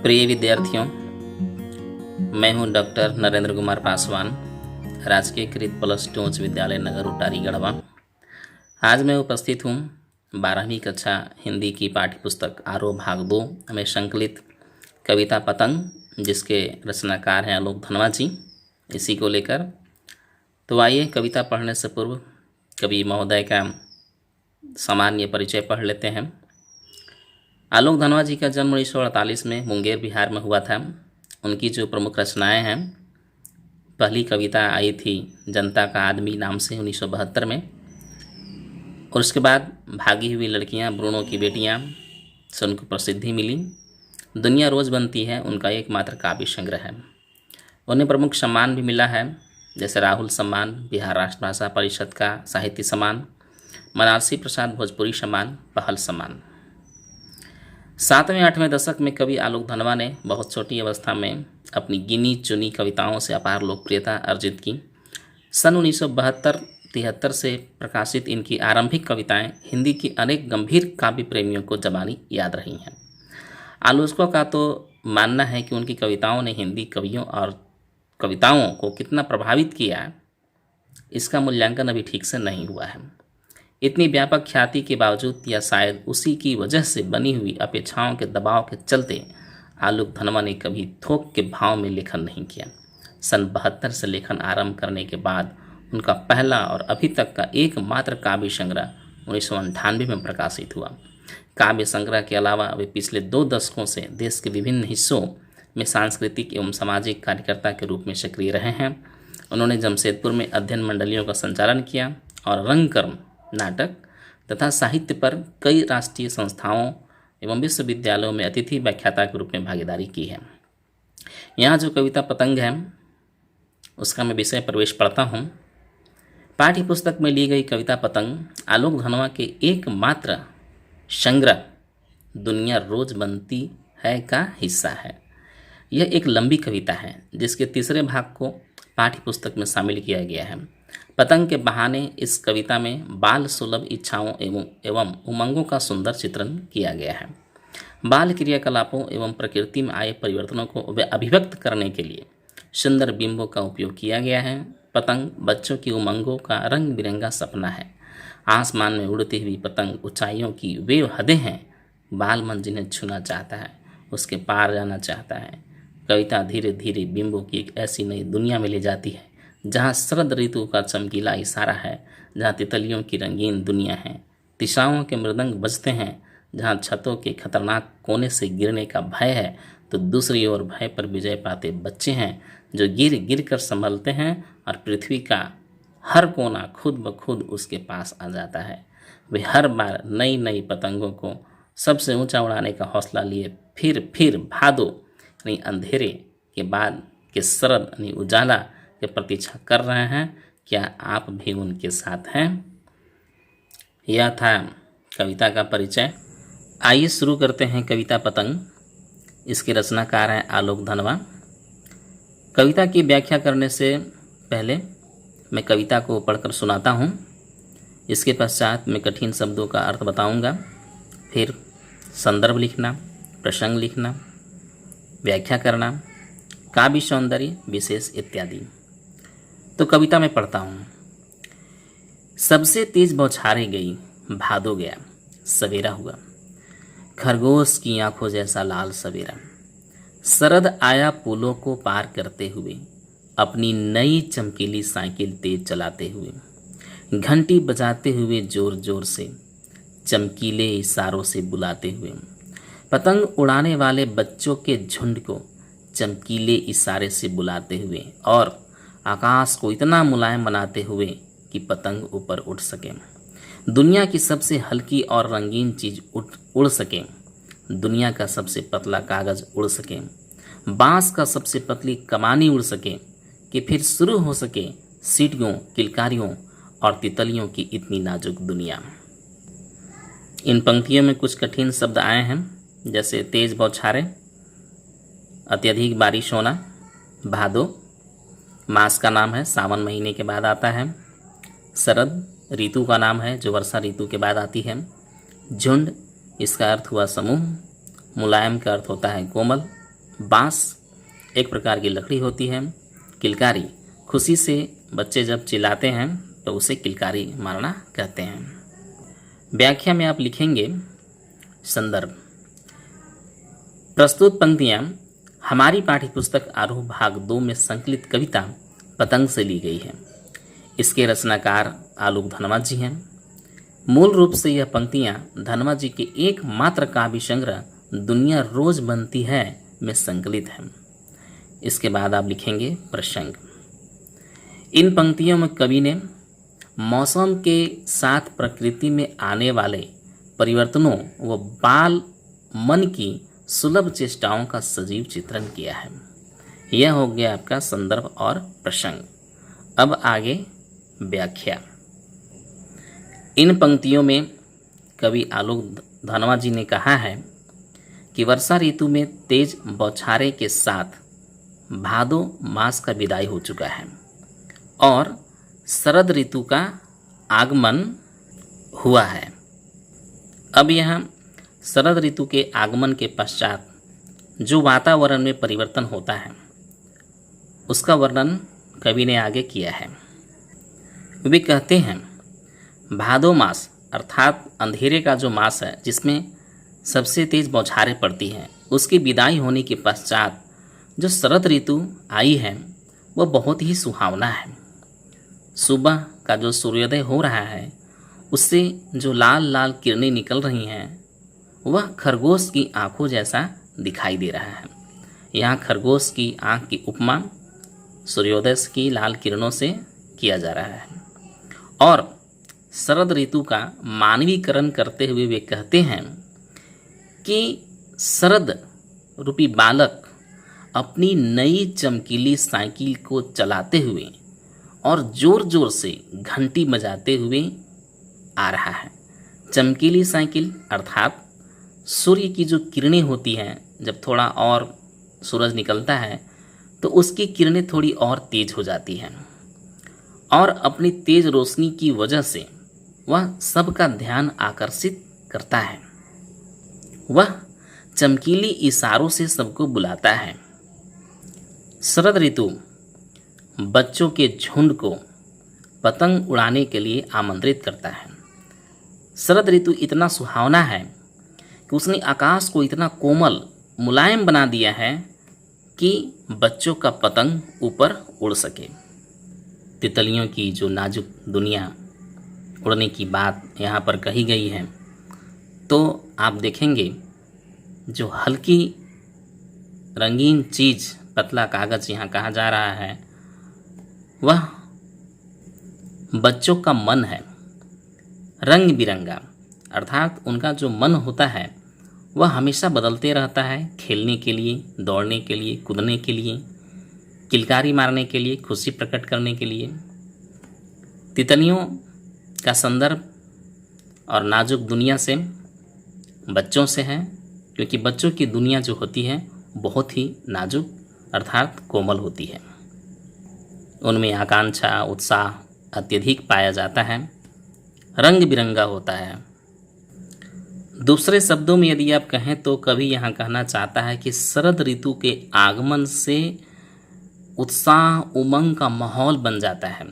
प्रिय विद्यार्थियों, मैं हूं डॉक्टर नरेंद्र कुमार पासवान, राजकीय कृत प्लस टू उच्च विद्यालय नगर उटारी गढ़वा। आज मैं उपस्थित हूं 12वीं कक्षा हिंदी की पाठ्य पुस्तक आरोह भाग 2 में संकलित कविता पतंग, जिसके रचनाकार हैं आलोक धनवा जी, इसी को लेकर। तो आइए कविता पढ़ने से पूर्व कवि महोदय का सामान्य परिचय पढ़ लेते हैं। आलोक धनवा जी का जन्म 1948 में मुंगेर बिहार में हुआ था। उनकी जो प्रमुख रचनाएं हैं, पहली कविता आई थी जनता का आदमी नाम से 1972 में, और उसके बाद भागी हुई लड़कियां, ब्रूनो की बेटियां से उनको प्रसिद्धि मिली। दुनिया रोज़ बनती है उनका एकमात्र काव्य संग्रह है। उन्हें प्रमुख सम्मान भी मिला है, जैसे राहुल सम्मान, बिहार राष्ट्र भाषा परिषद का साहित्य सम्मान, बनारसी प्रसाद भोजपुरी सम्मान, पहल सम्मान। 7वें 8वें दशक में कवि आलोक धनवा ने बहुत छोटी अवस्था में अपनी गिनी चुनी कविताओं से अपार लोकप्रियता अर्जित की। सन 1972-73 से प्रकाशित इनकी आरंभिक कविताएं हिंदी की अनेक गंभीर काव्य प्रेमियों को ज़बानी याद रही हैं। आलोचकों का तो मानना है कि उनकी कविताओं ने हिंदी कवियों और कविताओं को कितना प्रभावित किया, इसका मूल्यांकन अभी ठीक से नहीं हुआ है। इतनी व्यापक ख्याति के बावजूद, या शायद उसी की वजह से बनी हुई अपेक्षाओं के दबाव के चलते, आलोक धनवा ने कभी थोक के भाव में लेखन नहीं किया। सन 72 से लेखन आरंभ करने के बाद उनका पहला और अभी तक का एकमात्र काव्य संग्रह 1998 में प्रकाशित हुआ। काव्य संग्रह के अलावा वे पिछले 2 दशकों से देश के विभिन्न हिस्सों में सांस्कृतिक एवं सामाजिक कार्यकर्ता के रूप में सक्रिय रहे हैं। उन्होंने जमशेदपुर में अध्ययन मंडलियों का संचालन किया और रंगकर्म, नाटक तथा साहित्य पर कई राष्ट्रीय संस्थाओं एवं विश्वविद्यालयों में अतिथि व्याख्याता के रूप में भागीदारी की है। यहाँ जो कविता पतंग है, उसका मैं विषय प्रवेश पढ़ता हूँ। पाठ्य पुस्तक में ली गई कविता पतंग आलोक धनवा के एकमात्र संग्रह दुनिया रोज बनती है का हिस्सा है। यह एक लंबी कविता है जिसके तीसरे भाग को पाठ्य पुस्तक में शामिल किया गया है। पतंग के बहाने इस कविता में बाल सुलभ इच्छाओं एवं उमंगों का सुंदर चित्रण किया गया है। बाल क्रियाकलापों एवं प्रकृति में आए परिवर्तनों को अभिव्यक्त करने के लिए सुंदर बिंबों का उपयोग किया गया है। पतंग बच्चों की उमंगों का रंग बिरंगा सपना है। आसमान में उड़ती हुई पतंग ऊंचाइयों की वे हदें हैं। बाल मन जिन्हें छूना चाहता है, उसके पार जाना चाहता है। कविता धीरे धीरे बिंबों की एक ऐसी नई दुनिया में ले जाती है जहाँ शरद ऋतु का चमकीला इशारा है, जहाँ तितलियों की रंगीन दुनिया है। दिशाओं के मृदंग बजते हैं, जहाँ छतों के खतरनाक कोने से गिरने का भय है, तो दूसरी ओर भय पर विजय पाते बच्चे हैं जो गिर गिर कर संभलते हैं और पृथ्वी का हर कोना खुद ब खुद उसके पास आ जाता है। वे हर बार नई नई पतंगों को सबसे ऊंचा उड़ाने का हौसला लिए फिर भादो यानी अंधेरे के बाद के शरद यानी उजाला की प्रतीक्षा कर रहे हैं। क्या आप भी उनके साथ हैं? यह था कविता का परिचय। आइए शुरू करते हैं कविता पतंग। इसके रचनाकार हैं आलोक धनवा। कविता की व्याख्या करने से पहले मैं कविता को पढ़कर सुनाता हूँ। इसके पश्चात मैं कठिन शब्दों का अर्थ बताऊँगा, फिर संदर्भ लिखना, प्रसंग लिखना, व्याख्या करना, काव्य सौंदर्य विशेष इत्यादि। तो कविता में पढ़ता हूँ। सबसे तेज बौछारें गई, भादो गया, सवेरा हुआ, खरगोश की आंखों जैसा लाल सवेरा। शरद आया पुलों को पार करते हुए, अपनी नई चमकीली साइकिल तेज चलाते हुए, घंटी बजाते हुए जोर जोर से, चमकीले इशारों से बुलाते हुए, पतंग उड़ाने वाले बच्चों के झुंड को चमकीले इशारे से बुलाते हुए, और आकाश को इतना मुलायम बनाते हुए कि पतंग ऊपर उड़ सके, दुनिया की सबसे हल्की और रंगीन चीज उड़ सके, दुनिया का सबसे पतला कागज उड़ सके, बांस का सबसे पतली कमानी उड़ सके, कि फिर शुरू हो सके सीटियों, किलकारियों और तितलियों की इतनी नाजुक दुनिया। इन पंक्तियों में कुछ कठिन शब्द आए हैं, जैसे तेज बौछारें, अत्यधिक बारिश होना, भादो मास का नाम है, सावन महीने के बाद आता है, शरद ऋतु का नाम है जो वर्षा ऋतु के बाद आती है, झुंड इसका अर्थ हुआ समूह, मुलायम का अर्थ होता है कोमल, बांस एक प्रकार की लकड़ी होती है। किलकारी, खुशी से बच्चे जब चिल्लाते हैं तो उसे किलकारी मारना कहते हैं। व्याख्या में आप लिखेंगे संदर्भ। प्रस्तुत पंक्तियाँ हमारी पाठ्यपुस्तक आरोह भाग 2 में संकलित कविता पतंग से ली गई है। इसके रचनाकार आलोक धनवा जी हैं। मूल रूप से यह पंक्तियाँ धनवा जी के एकमात्र काव्य संग्रह दुनिया रोज बनती है में संकलित है। इसके बाद आप लिखेंगे प्रसंग। इन पंक्तियों में कवि ने मौसम के साथ प्रकृति में आने वाले परिवर्तनों व बाल मन की सुलभ चेष्टाओं का सजीव चित्रण किया है। यह हो गया आपका संदर्भ और प्रसंग। अब आगे व्याख्या। इन पंक्तियों में कवि आलोक धनवा जी ने कहा है कि वर्षा ऋतु में तेज बौछारें के साथ भादो मास का विदाई हो चुका है और शरद ऋतु का आगमन हुआ है। अब यहाँ शरद ऋतु के आगमन के पश्चात जो वातावरण में परिवर्तन होता है उसका वर्णन कवि ने आगे किया है। वे कहते हैं भादो मास अर्थात अंधेरे का जो मास है जिसमें सबसे तेज बौछारें पड़ती हैं, उसकी विदाई होने के पश्चात जो शरद ऋतु आई है वह बहुत ही सुहावना है। सुबह का जो सूर्योदय हो रहा है उससे जो लाल लाल किरणें निकल रही हैं वह खरगोश की आंखों जैसा दिखाई दे रहा है। यहाँ खरगोश की आंख की उपमा सूर्योदय की लाल किरणों से किया जा रहा है। और शरद ऋतु का मानवीकरण करते हुए वे कहते हैं कि शरद रूपी बालक अपनी नई चमकीली साइकिल को चलाते हुए और जोर जोर से घंटी बजाते हुए आ रहा है। चमकीली साइकिल अर्थात सूर्य की जो किरणें होती हैं, जब थोड़ा और सूरज निकलता है तो उसकी किरणें थोड़ी और तेज हो जाती हैं और अपनी तेज रोशनी की वजह से वह सबका ध्यान आकर्षित करता है। वह चमकीली इशारों से सबको बुलाता है। शरद ऋतु बच्चों के झुंड को पतंग उड़ाने के लिए आमंत्रित करता है। शरद ऋतु इतना सुहावना है कि उसने आकाश को इतना कोमल मुलायम बना दिया है कि बच्चों का पतंग ऊपर उड़ सके। तितलियों की जो नाजुक दुनिया उड़ने की बात यहाँ पर कही गई है, तो आप देखेंगे जो हल्की रंगीन चीज़ पतला कागज़ यहाँ कहा जा रहा है वह बच्चों का मन है। रंग बिरंगा अर्थात उनका जो मन होता है वह हमेशा बदलते रहता है, खेलने के लिए, दौड़ने के लिए, कूदने के लिए, किलकारी मारने के लिए, खुशी प्रकट करने के लिए। तितलियों का संदर्भ और नाजुक दुनिया से बच्चों से है, क्योंकि बच्चों की दुनिया जो होती है बहुत ही नाजुक अर्थात कोमल होती है। उनमें आकांक्षा उत्साह अत्यधिक पाया जाता है, रंग बिरंगा होता है। दूसरे शब्दों में यदि आप कहें तो कवि यहाँ कहना चाहता है कि शरद ऋतु के आगमन से उत्साह उमंग का माहौल बन जाता है।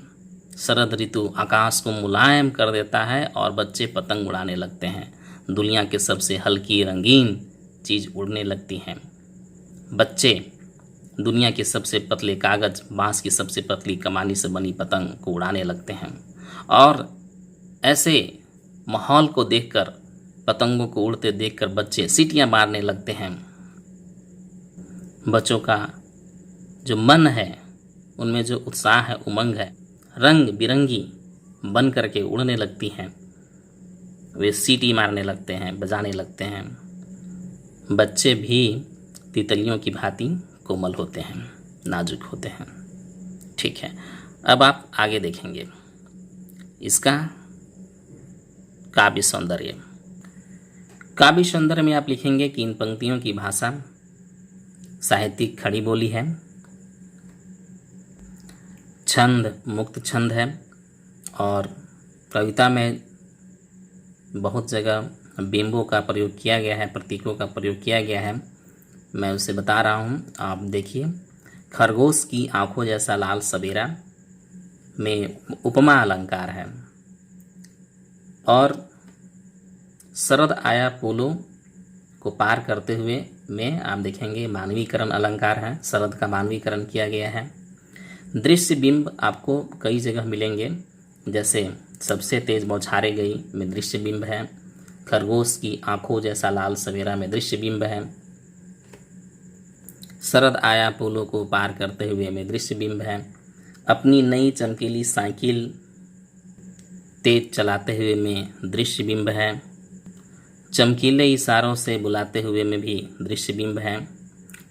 शरद ऋतु आकाश को मुलायम कर देता है और बच्चे पतंग उड़ाने लगते हैं। दुनिया के सबसे हल्की रंगीन चीज़ उड़ने लगती हैं। बच्चे दुनिया के सबसे पतले कागज़, बांस की सबसे पतली कमानी से बनी पतंग को उड़ाने लगते हैं और ऐसे माहौल को देखकर, पतंगों को उड़ते देखकर बच्चे सीटियां मारने लगते हैं। बच्चों का जो मन है उनमें जो उत्साह है, उमंग है, रंग बिरंगी बन करके उड़ने लगती हैं। वे सीटी मारने लगते हैं, बजाने लगते हैं। बच्चे भी तितलियों की भांति कोमल होते हैं, नाजुक होते हैं। ठीक है, अब आप आगे देखेंगे इसका काव्य सौंदर्य। काव्य सौंदर्य में आप लिखेंगे कि इन पंक्तियों की भाषा साहित्यिक खड़ी बोली है, छंद मुक्त छंद है और कविता में बहुत जगह बिंबों का प्रयोग किया गया है, प्रतीकों का प्रयोग किया गया है। मैं उसे बता रहा हूँ, आप देखिए। खरगोश की आंखों जैसा लाल सवेरा में उपमा अलंकार है। और शरद आया पोलो को पार करते हुए में आप देखेंगे मानवीकरण अलंकार है, शरद का मानवीकरण किया गया है। दृश्य बिंब आपको कई जगह मिलेंगे, जैसे सबसे तेज बौछारे गई में दृश्य बिंब है, खरगोश की आंखों जैसा लाल सवेरा में दृश्य बिंब है, शरद आया पोलो को पार करते हुए में दृश्य बिंब है, अपनी नई चमकीली साइकिल तेज चलाते हुए में दृश्य बिंब है, चमकीले इशारों से बुलाते हुए में भी दृश्य बिंब है,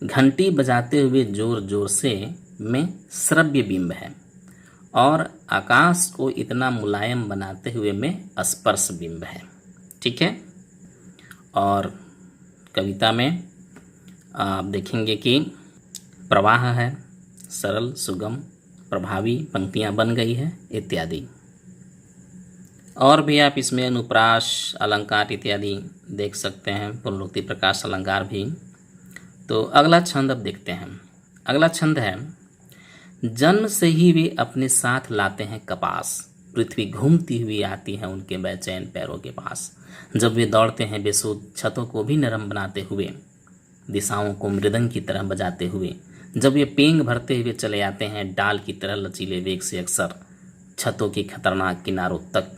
घंटी बजाते हुए जोर जोर से में श्रव्य बिंब है, और आकाश को इतना मुलायम बनाते हुए में स्पर्श बिंब है। ठीक है। और कविता में आप देखेंगे कि प्रवाह है, सरल सुगम प्रभावी पंक्तियां बन गई है इत्यादि। और भी आप इसमें अनुप्रास अलंकार इत्यादि देख सकते हैं, पुनरुक्ति प्रकाश अलंकार भी। तो अगला छंद अब देखते हैं। अगला छंद है, जन्म से ही वे अपने साथ लाते हैं कपास, पृथ्वी घूमती हुई आती है उनके बेचैन पैरों के पास। जब वे दौड़ते हैं बेसुध छतों को भी नरम बनाते हुए, दिशाओं को मृदंग की तरह बजाते हुए। जब वे पेंग भरते हुए चले आते हैं डाल की तरह लचीले वेग से अक्सर छतों के खतरनाक किनारों तक,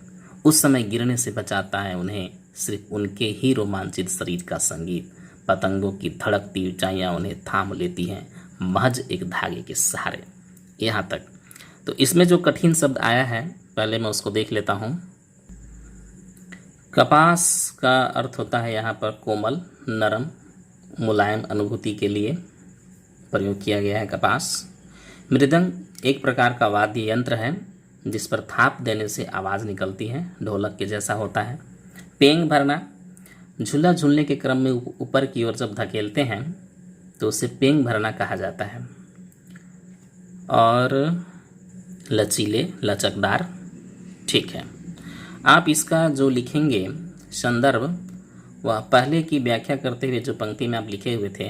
उस समय गिरने से बचाता है उन्हें सिर्फ उनके ही रोमांचित शरीर का संगीत। पतंगों की धड़कती ऊंचाइयां उन्हें थाम लेती हैं महज एक धागे के सहारे। यहाँ तक। तो इसमें जो कठिन शब्द आया है पहले मैं उसको देख लेता हूँ। कपास का अर्थ होता है यहाँ पर कोमल, नरम, मुलायम अनुभूति के लिए प्रयोग किया गया है कपास। मृदंग एक प्रकार का वाद्य यंत्र है जिस पर थाप देने से आवाज़ निकलती है, ढोलक के जैसा होता है। पेंग भरना, झूला झूलने के क्रम में ऊपर की ओर जब धकेलते हैं तो उसे पेंग भरना कहा जाता है। और लचीले, लचकदार। ठीक है। आप इसका जो लिखेंगे संदर्भ, वह पहले की व्याख्या करते हुए जो पंक्ति में आप लिखे हुए थे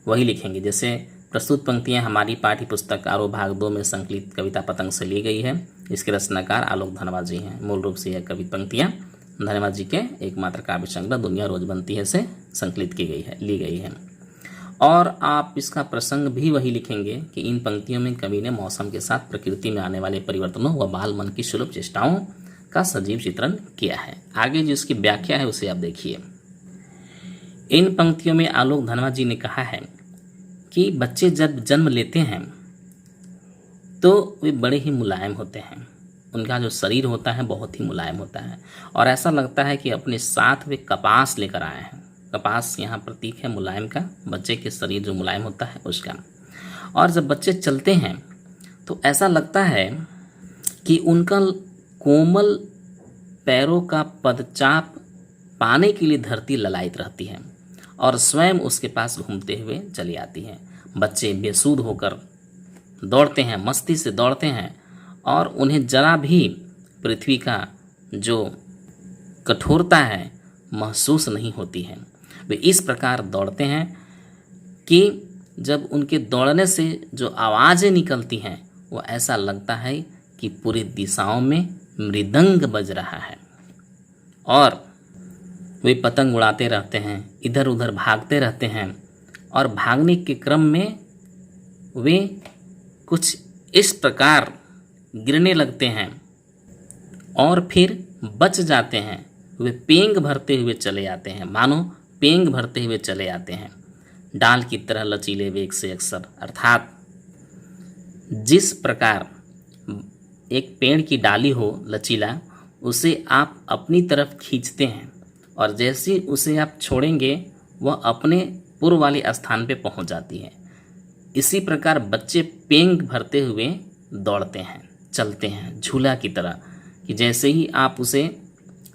वही लिखेंगे। जैसे प्रस्तुत पंक्तियां हमारी पाठ्य पुस्तक आरो भाग 2 में संकलित कविता पतंग से ली गई है। इसके रचनाकार आलोक धनवाद जी हैं। मूल रूप से यह कवि पंक्तियां धनवाद जी के एकमात्र काव्य संग्रह दुनिया रोज बनती है से संकलित की गई है, ली गई है। और आप इसका प्रसंग भी वही लिखेंगे कि इन पंक्तियों में कवि ने मौसम के साथ प्रकृति में आने वाले परिवर्तनों व बाल मन की सुलभ चेष्टाओं का सजीव चित्रण किया है। आगे जो इसकी व्याख्या है उसे आप देखिए। इन पंक्तियों में आलोक धनवाद जी ने कहा है कि बच्चे जब जन्म लेते हैं तो वे बड़े ही मुलायम होते हैं, उनका जो शरीर होता है बहुत ही मुलायम होता है, और ऐसा लगता है कि अपने साथ वे कपास लेकर आए हैं। कपास यहाँ प्रतीक है मुलायम का, बच्चे के शरीर जो मुलायम होता है उसका। और जब बच्चे चलते हैं तो ऐसा लगता है कि उनका कोमल पैरों का पदचाप पाने के लिए धरती ललायित रहती है और स्वयं उसके पास घूमते हुए चली आती है। बच्चे बेसुध होकर दौड़ते हैं, मस्ती से दौड़ते हैं, और उन्हें जरा भी पृथ्वी का जो कठोरता है महसूस नहीं होती है। वे इस प्रकार दौड़ते हैं कि जब उनके दौड़ने से जो आवाज़ें निकलती हैं वो ऐसा लगता है कि पूरी दिशाओं में मृदंग बज रहा है। और वे पतंग उड़ाते रहते हैं, इधर उधर भागते रहते हैं, और भागने के क्रम में वे कुछ इस प्रकार गिरने लगते हैं और फिर बच जाते हैं। वे पेंग भरते हुए चले आते हैं, मानो पेंग भरते हुए चले आते हैं डाल की तरह लचीले वेग से अक्सर। अर्थात जिस प्रकार एक पेड़ की डाली हो लचीला, उसे आप अपनी तरफ खींचते हैं और जैसे उसे आप छोड़ेंगे वह अपने पूर्व वाले स्थान पे पहुंच जाती है। इसी प्रकार बच्चे पेंग भरते हुए दौड़ते हैं, चलते हैं झूला की तरह, कि जैसे ही आप उसे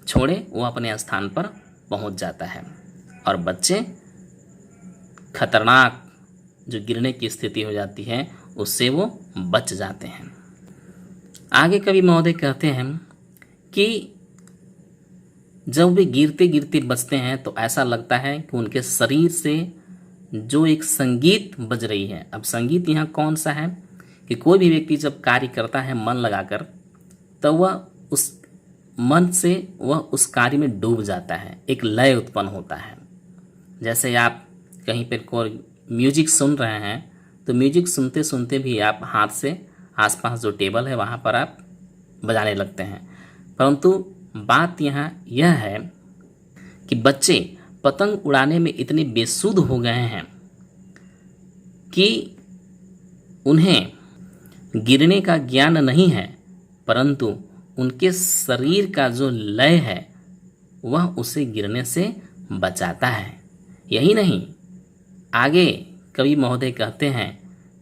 छोड़े वो अपने स्थान पर पहुंच जाता है और बच्चे खतरनाक जो गिरने की स्थिति हो जाती है उससे वो बच जाते हैं। आगे कवि महोदय कहते हैं कि जब वे गिरते गिरते बचते हैं तो ऐसा लगता है कि उनके शरीर से जो एक संगीत बज रही है। अब संगीत यहाँ कौन सा है कि कोई भी व्यक्ति जब कार्य करता है मन लगाकर, तो वह उस मन से वह उस कार्य में डूब जाता है, एक लय उत्पन्न होता है। जैसे आप कहीं पर कोई म्यूजिक सुन रहे हैं, तो म्यूजिक सुनते सुनते भी आप हाथ से आसपास जो टेबल है वहाँ पर आप बजाने लगते हैं। परंतु बात यहाँ यह है कि बच्चे पतंग उड़ाने में इतने बेसुध हो गए हैं कि उन्हें गिरने का ज्ञान नहीं है, परंतु उनके शरीर का जो लय है वह उसे गिरने से बचाता है। यही नहीं, आगे कवि महोदय कहते हैं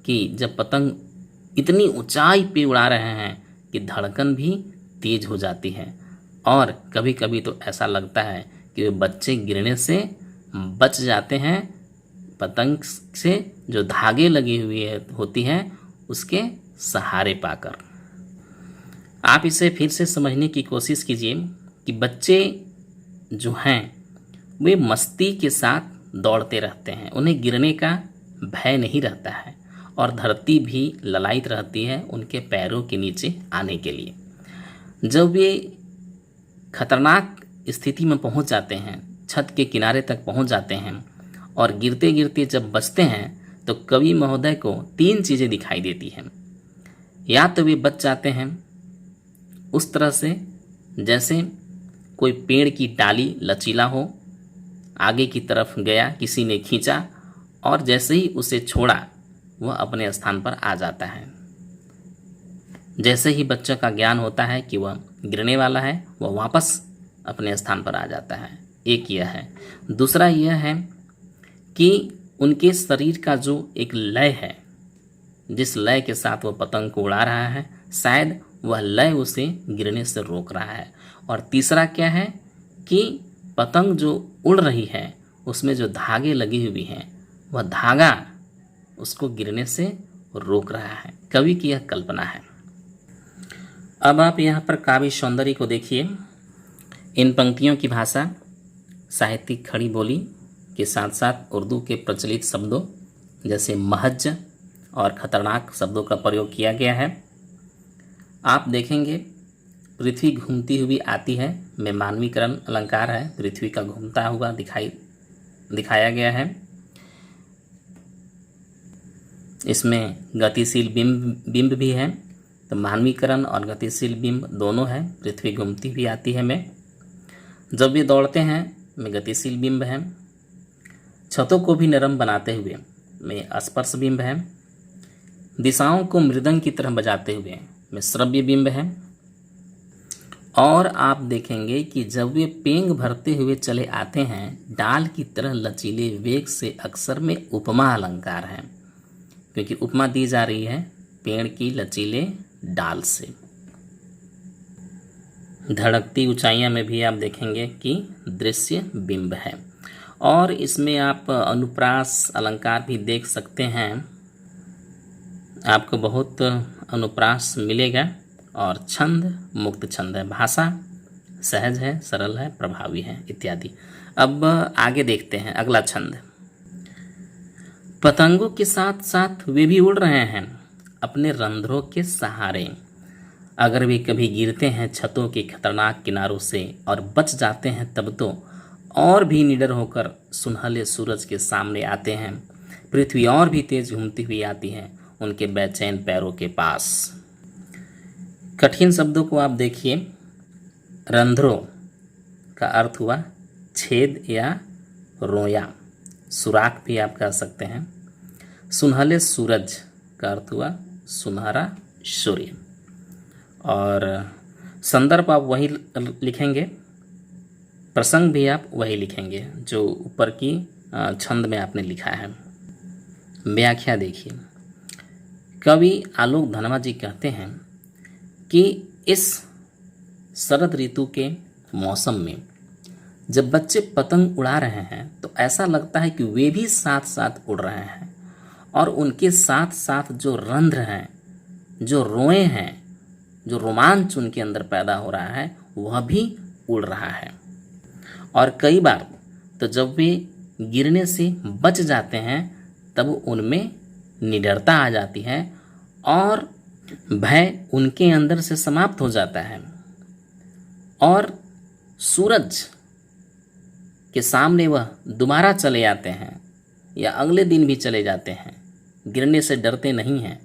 कि जब पतंग इतनी ऊंचाई पे उड़ा रहे हैं कि धड़कन भी तेज हो जाती है, और कभी कभी तो ऐसा लगता है कि वे बच्चे गिरने से बच जाते हैं पतंग से जो धागे लगी हुई होती हैं उसके सहारे पाकर। आप इसे फिर से समझने की कोशिश कीजिए कि बच्चे जो हैं वे मस्ती के साथ दौड़ते रहते हैं, उन्हें गिरने का भय नहीं रहता है, और धरती भी ललायित रहती है उनके पैरों के नीचे आने के लिए। जब वे खतरनाक स्थिति में पहुंच जाते हैं, छत के किनारे तक पहुंच जाते हैं और गिरते गिरते जब बचते हैं, तो कवि महोदय को 3 चीज़ें दिखाई देती हैं। या तो वे बच जाते हैं उस तरह से जैसे कोई पेड़ की डाली लचीला हो, आगे की तरफ गया, किसी ने खींचा और जैसे ही उसे छोड़ा वह अपने स्थान पर आ जाता है। जैसे ही बच्चे का ज्ञान होता है कि वह गिरने वाला है, वह वापस अपने स्थान पर आ जाता है। एक यह है। दूसरा यह है कि उनके शरीर का जो एक लय है, जिस लय के साथ वह पतंग को उड़ा रहा है, शायद वह लय उसे गिरने से रोक रहा है। और तीसरा क्या है कि पतंग जो उड़ रही है उसमें जो धागे लगी हुई हैं, वह धागा उसको गिरने से रोक रहा है। कवि की यह कल्पना है। अब आप यहाँ पर काव्य सौंदर्य को देखिए। इन पंक्तियों की भाषा साहित्यिक खड़ी बोली के साथ साथ उर्दू के प्रचलित शब्दों जैसे महज और खतरनाक शब्दों का प्रयोग किया गया है। आप देखेंगे पृथ्वी घूमती हुई आती है में मानवीकरण अलंकार है, पृथ्वी का घूमता हुआ दिखाया गया है। इसमें गतिशील बिंब भी है, तो मानवीकरण और गतिशील बिंब दोनों है। पृथ्वी घूमती हुई आती है में जब ये दौड़ते हैं में गतिशील बिंब है। छतों को भी नरम बनाते हुए में स्पर्श बिंब है। दिशाओं को मृदंग की तरह बजाते हुए में श्रव्य बिंब है। और आप देखेंगे कि जब वे पेंग भरते हुए चले आते हैं डाल की तरह लचीले वेग से, अक्सर में उपमा अलंकार है, क्योंकि उपमा दी जा रही है पेड़ की लचीले डाल से। धड़कती ऊंचाइयां में भी आप देखेंगे कि दृश्य बिंब है। और इसमें आप अनुप्रास अलंकार भी देख सकते हैं, आपको बहुत अनुप्रास मिलेगा। और छंद मुक्त छंद है, भाषा सहज है, सरल है, प्रभावी है इत्यादि। अब आगे देखते हैं अगला छंद। पतंगों के साथ साथ वे भी उड़ रहे हैं अपने रंध्रों के सहारे। अगर वे कभी गिरते हैं छतों के खतरनाक किनारों से और बच जाते हैं, तब तो और भी निडर होकर सुनहले सूरज के सामने आते हैं। पृथ्वी और भी तेज घूमती हुई आती है उनके बेचैन पैरों के पास। कठिन शब्दों को आप देखिए। रंध्रों का अर्थ हुआ छेद या रोया, सुराख भी आप कह सकते हैं। सुनहले सूरज का अर्थ हुआ सुनहरा सूर्य। और संदर्भ आप वही लिखेंगे, प्रसंग भी आप वही लिखेंगे जो ऊपर की छंद में आपने लिखा है। व्याख्या देखिए। कवि आलोक धनवा जी कहते हैं कि इस शरद ऋतु के मौसम में जब बच्चे पतंग उड़ा रहे हैं तो ऐसा लगता है कि वे भी साथ साथ उड़ रहे हैं, और उनके साथ साथ जो रंध्र हैं, जो रोए हैं, जो रोमांच उनके अंदर पैदा हो रहा है, वह भी उड़ रहा है। और कई बार तो जब वे गिरने से बच जाते हैं तब उनमें निडरता आ जाती है और भय उनके अंदर से समाप्त हो जाता है और सूरज के सामने वह दोबारा चले आते हैं या अगले दिन भी चले जाते हैं। गिरने से डरते नहीं हैं,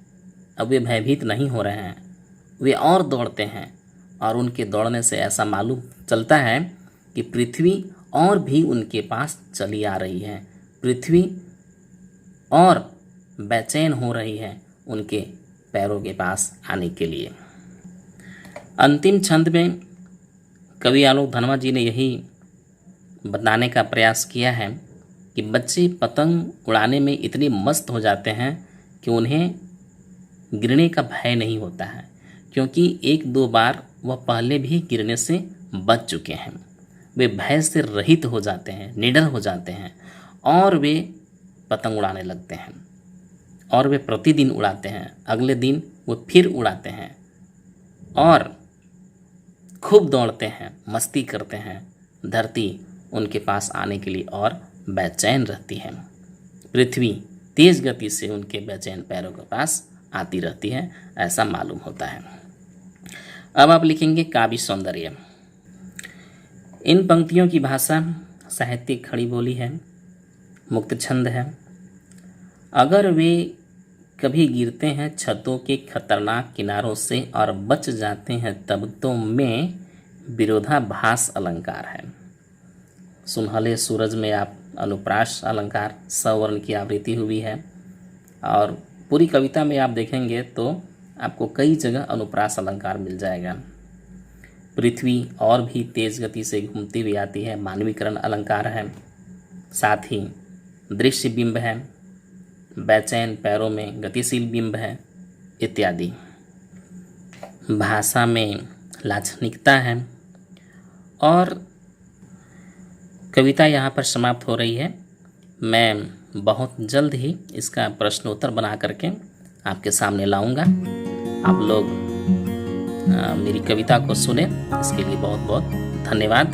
अब वे भयभीत नहीं हो रहे हैं, वे और दौड़ते हैं और उनके दौड़ने से ऐसा मालूम चलता है कि पृथ्वी और भी उनके पास चली आ रही है। पृथ्वी और बेचैन हो रही है उनके पैरों के पास आने के लिए। अंतिम छंद में कवि आलोक धनवा जी ने यही बताने का प्रयास किया है कि बच्चे पतंग उड़ाने में इतने मस्त हो जाते हैं कि उन्हें गिरने का भय नहीं होता है, क्योंकि एक दो बार वह पहले भी गिरने से बच चुके हैं। वे भय से रहित हो जाते हैं, निडर हो जाते हैं और वे पतंग उड़ाने लगते हैं और वे प्रतिदिन उड़ाते हैं। अगले दिन वो फिर उड़ाते हैं और खूब दौड़ते हैं, मस्ती करते हैं। धरती उनके पास आने के लिए और बेचैन रहती है। पृथ्वी तेज गति से उनके बेचैन पैरों के पास आती रहती है, ऐसा मालूम होता है। अब आप लिखेंगे काव्य सौंदर्य। इन पंक्तियों की भाषा साहित्यिक खड़ी बोली है, मुक्त छंद है। अगर वे कभी गिरते हैं छतों के खतरनाक किनारों से और बच जाते हैं तब तो में विरोधाभास अलंकार है। सुनहले सूरज में आप अनुप्रास अलंकार सवर्ण की आवृत्ति हुई है और पूरी कविता में आप देखेंगे तो आपको कई जगह अनुप्रास अलंकार मिल जाएगा। पृथ्वी और भी तेज गति से घूमती हुई आती है, मानवीकरण अलंकार है। साथ ही दृश्य बिंब है, बेचैन पैरों में गतिशील बिंब है इत्यादि। भाषा में लाक्षणिकता है और कविता यहाँ पर समाप्त हो रही है। मैं बहुत जल्द ही इसका प्रश्नोत्तर बना करके आपके सामने लाऊंगा। आप लोग मेरी कविता को सुने, इसके लिए बहुत बहुत धन्यवाद।